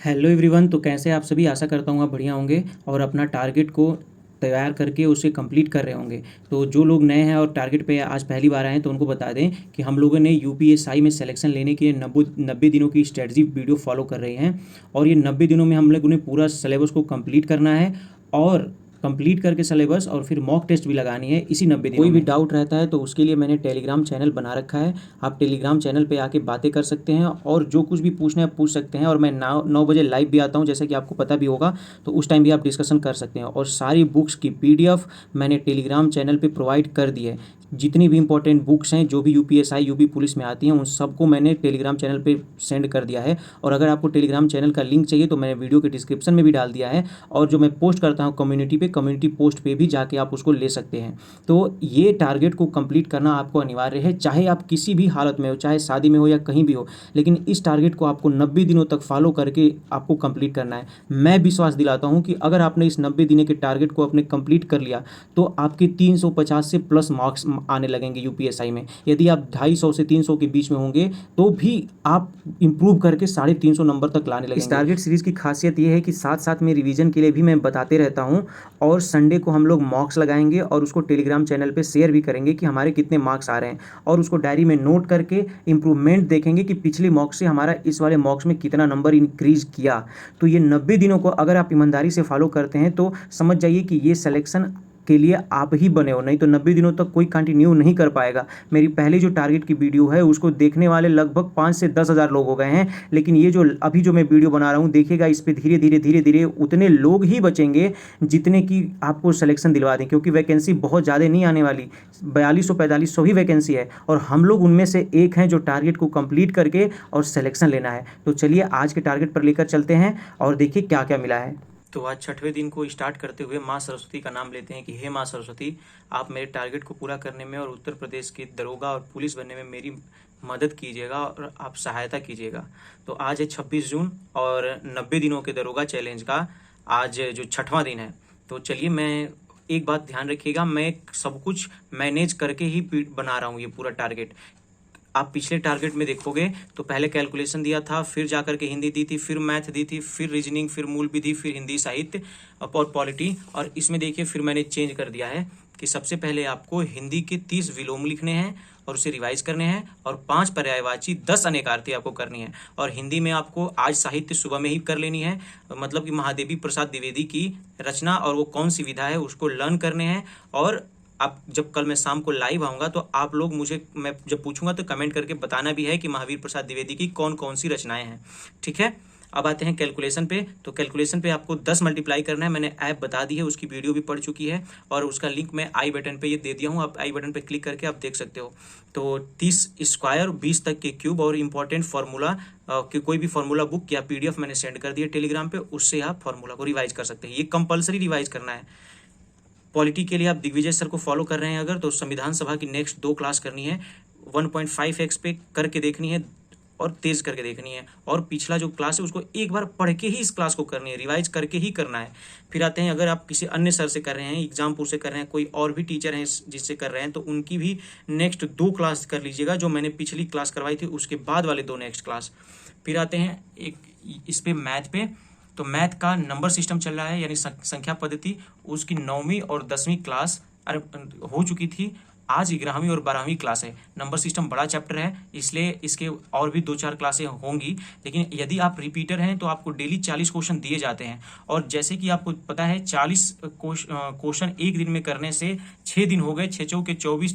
Hello everyone. तो कैसे आप सभी, आशा करता हूँ आप बढ़िया होंगे और अपना टारगेट को तैयार करके उसे कंप्लीट कर रहे होंगे। तो जो लोग नए हैं और टारगेट पे आज पहली बार आए हैं तो उनको बता दें कि हम लोगों ने यूपीएसआई में सिलेक्शन लेने के लिए 90 दिनों की स्ट्रेटजी वीडियो फॉलो कर रहे हैं। और ये 90 दिनों में हम लोगों ने पूरा सिलेबस को कंप्लीट करना है और कंप्लीट करके सिलेबस और फिर मॉक टेस्ट भी लगानी है इसी 90 दिनों में। कोई भी डाउट रहता है तो उसके लिए मैंने टेलीग्राम चैनल बना रखा है। आप टेलीग्राम चैनल पे आके बातें कर सकते हैं और जो कुछ भी पूछना है पूछ सकते हैं। और मैं 9 बजे लाइव भी आता हूँ, जैसे कि आपको पता भी होगा, तो उस टाइम भी आप डिस्कशन कर सकते हैं। और सारी बुक्स की पीडीएफ मैंने टेलीग्राम चैनल पे प्रोवाइड कर दी है। जितनी भी इंपॉर्टेंट बुक्स हैं जो भी यूपीएसआई यूपी पुलिस में आती हैं उन सबको मैंने टेलीग्राम चैनल पे सेंड कर दिया है। और अगर आपको टेलीग्राम चैनल का लिंक चाहिए तो मैंने वीडियो के डिस्क्रिप्शन में भी डाल दिया है। और जो मैं पोस्ट करता हूँ कम्युनिटी पोस्ट पे भी जाके आप उसको ले सकते हैं। तो ये टारगेट को कंप्लीट करना आपको अनिवार्य है, चाहे आप किसी भी हालत में हो, चाहे शादी में हो या कहीं भी हो। लेकिन इस टारगेट को आपको 90 दिनों तक फॉलो करके आपको कंप्लीट करना है। मैं विश्वास दिलाता हूँ कि अगर आपने इस 90 दिनों के टारगेट को अपने कंप्लीट कर लिया तो आपके 350 से प्लस मार्क्स आने लगेंगे यूपीएसआई में। यदि आप 250 से 300 के बीच में होंगे तो भी आप इंप्रूव करके 350 नंबर तक लाने लगेंगे। इस टारगेट सीरीज की खासियत ये है कि साथ साथ में रिवीजन के लिए भी मैं बताते रहता हूँ। और संडे को हम लोग मॉक्स लगाएंगे और उसको टेलीग्राम चैनल पे शेयर भी करेंगे कि हमारे कितने मार्क्स आ रहे हैं। और उसको डायरी में नोट करके इंप्रूवमेंट देखेंगे कि पिछले मॉक्स से हमारा इस वाले मॉक्स में कितना नंबर इंक्रीज किया। तो ये 90 दिनों को अगर आप ईमानदारी से फॉलो करते हैं तो समझ जाइए कि ये सिलेक्शन के लिए आप ही बने हो, नहीं तो 90 दिनों तक कोई कंटिन्यू नहीं कर पाएगा। मेरी पहली जो टारगेट की वीडियो है उसको देखने वाले लगभग 5 से 10 हज़ार लोग हो गए हैं। लेकिन ये जो अभी जो मैं वीडियो बना रहा हूँ देखिएगा, इस पर धीरे धीरे धीरे धीरे उतने लोग ही बचेंगे जितने की आपको सिलेक्शन दिलवा दें, क्योंकि वैकेंसी बहुत ज़्यादा नहीं आने वाली। 4200 4500 ही वैकेंसी है और हम लोग उनमें से एक हैं जो टारगेट को कंप्लीट करके और सिलेक्शन लेना है। तो चलिए आज के टारगेट पर लेकर चलते हैं और देखिए क्या क्या मिला है। तो आज 6वें दिन को स्टार्ट करते हुए माँ सरस्वती का नाम लेते हैं कि हे माँ सरस्वती, आप मेरे टारगेट को पूरा करने में और उत्तर प्रदेश के दरोगा और पुलिस बनने में मेरी मदद कीजिएगा और आप सहायता कीजिएगा। तो आज है 26 जून और 90 दिनों के दरोगा चैलेंज का आज जो 6वां दिन है। तो चलिए, मैं एक बात ध्यान रखिएगा, मैं सब कुछ मैनेज करके ही बना रहा हूँ ये पूरा टारगेट। आप पिछले टारगेट में देखोगे तो पहले कैलकुलेशन दिया था, फिर जाकर के हिंदी दी थी, फिर मैथ दी थी, फिर रीजनिंग, फिर मूल विधि, फिर हिंदी साहित्य और पॉलिटी। और इसमें देखिए फिर मैंने चेंज कर दिया है कि सबसे पहले आपको हिंदी के 30 विलोम लिखने हैं और उसे रिवाइज करने हैं और 5 पर्यायवाची 10 अनेकार्थी आपको करनी है। और हिंदी में आपको आज साहित्य सुबह में ही कर लेनी है, मतलब कि महादेवी प्रसाद द्विवेदी की रचना और वो कौन सी विधा है उसको लर्न करने हैं। और आप जब कल मैं शाम को लाइव आऊँगा तो आप लोग मुझे, मैं जब पूछूंगा तो कमेंट करके बताना भी है कि महावीर प्रसाद द्विवेदी की कौन कौन सी रचनाएं हैं। ठीक है, अब आते हैं कैलकुलेशन पे। तो कैलकुलेशन पे आपको 10 मल्टीप्लाई करना है। मैंने ऐप बता दी है, उसकी वीडियो भी पड़ चुकी है और उसका लिंक मैं आई बटन पे ये दे दिया हूँ। आप आई बटन पे क्लिक करके आप देख सकते हो। तो 30 स्क्वायर, 20 तक के क्यूब और इंपॉर्टेंट फार्मूला कि कोई भी फार्मूला बुक या पीडीएफ मैंने सेंड कर दिया टेलीग्राम पे, उससे आप फार्मूला को रिवाइज कर सकते हैं। ये कंपलसरी रिवाइज करना है। पॉलिटी के लिए आप दिग्विजय सर को फॉलो कर रहे हैं अगर, तो संविधान सभा की नेक्स्ट 2 क्लास करनी है, 1.5x पे करके देखनी है और तेज करके देखनी है। और पिछला जो क्लास है उसको एक बार पढ़ के ही इस क्लास को करनी है, रिवाइज करके ही करना है। फिर आते हैं, अगर आप किसी अन्य सर से कर रहे हैं, एग्जामपुर से कर रहे हैं, कोई और भी टीचर हैं जिससे कर रहे हैं, तो उनकी भी नेक्स्ट 2 क्लास कर लीजिएगा, जो मैंने पिछली क्लास करवाई थी उसके बाद वाले 2 नेक्स्ट क्लास। फिर आते हैं एक इस पे मैथ पे। तो मैथ का नंबर सिस्टम चल रहा है, यानी संख्या पद्धति, उसकी 9वीं और 10वीं क्लास हो चुकी थी। आज 11वीं और 12वीं क्लास है। नंबर सिस्टम बड़ा चैप्टर है, इसलिए इसके और भी 2-4 क्लासें होंगी। लेकिन यदि आप रिपीटर हैं तो आपको डेली 40 क्वेश्चन दिए जाते हैं। और जैसे कि आपको पता है 40 क्वेश्चन एक दिन में करने से 6 दिन हो गए, 6 चौके 24,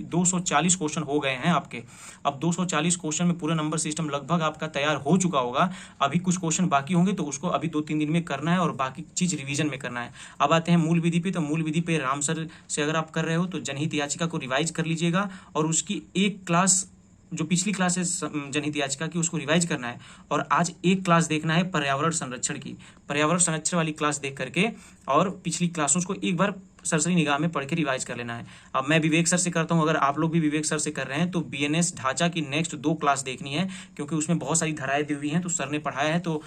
240 क्वेश्चन हो गए हैं आपके। अब 240 क्वेश्चन में पूरा नंबर सिस्टम लगभग आपका तैयार हो चुका होगा। अभी कुछ क्वेश्चन बाकी होंगे तो उसको अभी 2-3 दिन में करना है और बाकी चीज रिवीजन में करना है। अब आते हैं मूल विधि पे। तो मूल विधि पे राम सर से अगर आप कर रहे हो तो जनहित याचिका को रिवाइज कर लीजिएगा और उसकी एक क्लास, जो पिछली क्लास है जनहित याचिका की, उसको रिवाइज करना है। और आज एक क्लास देखना है पर्यावरण संरक्षण की। पर्यावरण संरक्षण वाली क्लास देख करके और पिछली क्लासों को एक बार सरसरी निगाह में पढ़ के रिवाइज कर लेना है। अब मैं विवेक सर से करता हूं, अगर आप लोग भी विवेक सर से कर रहे हैं तो बीएनएस ढांचा की नेक्स्ट 2 क्लास देखनी है, क्योंकि उसमें बहुत सारी धाराएं दी हुई हैं, तो सर ने पढ़ाया है, तो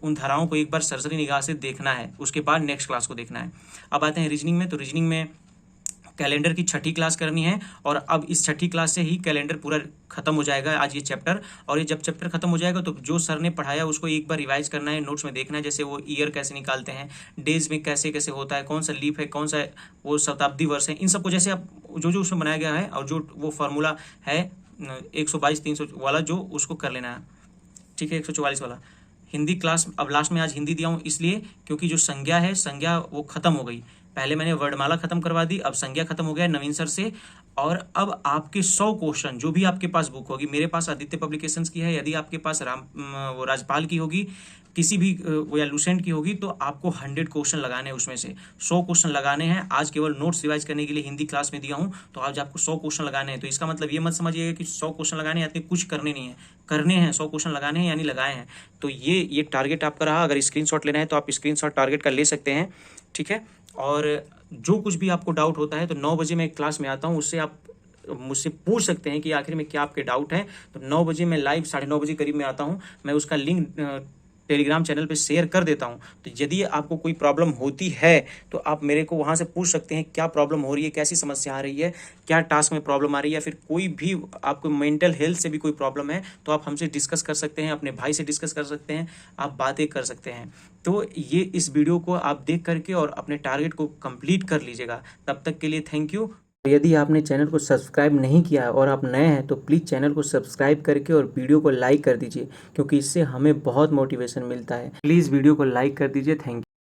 उन धाराओं को एक बार सरसरी निगाह से देखना है, उसके बाद नेक्स्ट क्लास को देखना है। अब आते हैं रीजनिंग में। तो रीजनिंग में कैलेंडर की छठी क्लास करनी है और अब इस छठी क्लास से ही कैलेंडर पूरा खत्म हो जाएगा आज ये चैप्टर। और ये जब चैप्टर खत्म हो जाएगा तो जो सर ने पढ़ाया उसको एक बार रिवाइज करना है, नोट्स में देखना है, जैसे वो ईयर कैसे निकालते हैं, डेज में कैसे कैसे होता है, कौन सा लीप है, कौन सा वो शताब्दी वर्ष है, इन सबको जैसे आप जो जो उसमें बनाया गया है और जो वो फार्मूला है 122 300 वाला जो उसको कर लेना है, ठीक है, 144 वाला। हिंदी क्लास अब लास्ट में आज हिंदी दिया हूँ इसलिए क्योंकि जो संज्ञा है संज्ञा वो खत्म हो गई, पहले मैंने वर्णमाला खत्म करवा दी, अब संज्ञा खत्म हो गया नवीन सर से। और अब आपके 100 क्वेश्चन जो भी आपके पास बुक होगी, मेरे पास आदित्य पब्लिकेशंस की है, यदि आपके पास वो राजपाल की होगी, किसी भी वो या लूसेंट की होगी, तो आपको 100 क्वेश्चन लगाने हैं, उसमें से 100 क्वेश्चन लगाने हैं। आज केवल नोट्स रिवाइज करने के लिए हिंदी क्लास में दिया हूँ, तो आज आपको 100 क्वेश्चन लगाने हैं। तो इसका मतलब ये मत समझिएगा कि 100 क्वेश्चन लगाने हैं, कुछ करने नहीं है, करने हैं, 100 क्वेश्चन लगाने हैं यानी लगाए हैं। तो ये टारगेट आपका रहा। अगर स्क्रीनशॉट लेना है तो आप स्क्रीनशॉट टारगेट का ले सकते हैं, ठीक है। और जो कुछ भी आपको डाउट होता है तो 9 बजे मैं क्लास में आता हूँ, उससे आप मुझसे पूछ सकते हैं कि आखिर में क्या आपके डाउट है। तो 9 बजे मैं लाइव 9:30 बजे करीब में आता हूँ, मैं उसका लिंक टेलीग्राम चैनल पे शेयर कर देता हूँ। तो यदि आपको कोई प्रॉब्लम होती है तो आप मेरे को वहाँ से पूछ सकते हैं क्या प्रॉब्लम हो रही है, कैसी समस्या आ रही है, क्या टास्क में प्रॉब्लम आ रही है, या फिर कोई भी आपको मेंटल हेल्थ से भी कोई प्रॉब्लम है तो आप हमसे डिस्कस कर सकते हैं, अपने भाई से डिस्कस कर सकते हैं, आप बातें कर सकते हैं। तो ये इस वीडियो को आप देख करके और अपने टारगेट को कंप्लीट कर लीजिएगा। तब तक के लिए थैंक यू। यदि आपने चैनल को सब्सक्राइब नहीं किया है और आप नए हैं तो प्लीज़ चैनल को सब्सक्राइब करके और वीडियो को लाइक कर दीजिए, क्योंकि इससे हमें बहुत मोटिवेशन मिलता है। प्लीज़ वीडियो को लाइक कर दीजिए। Thank you.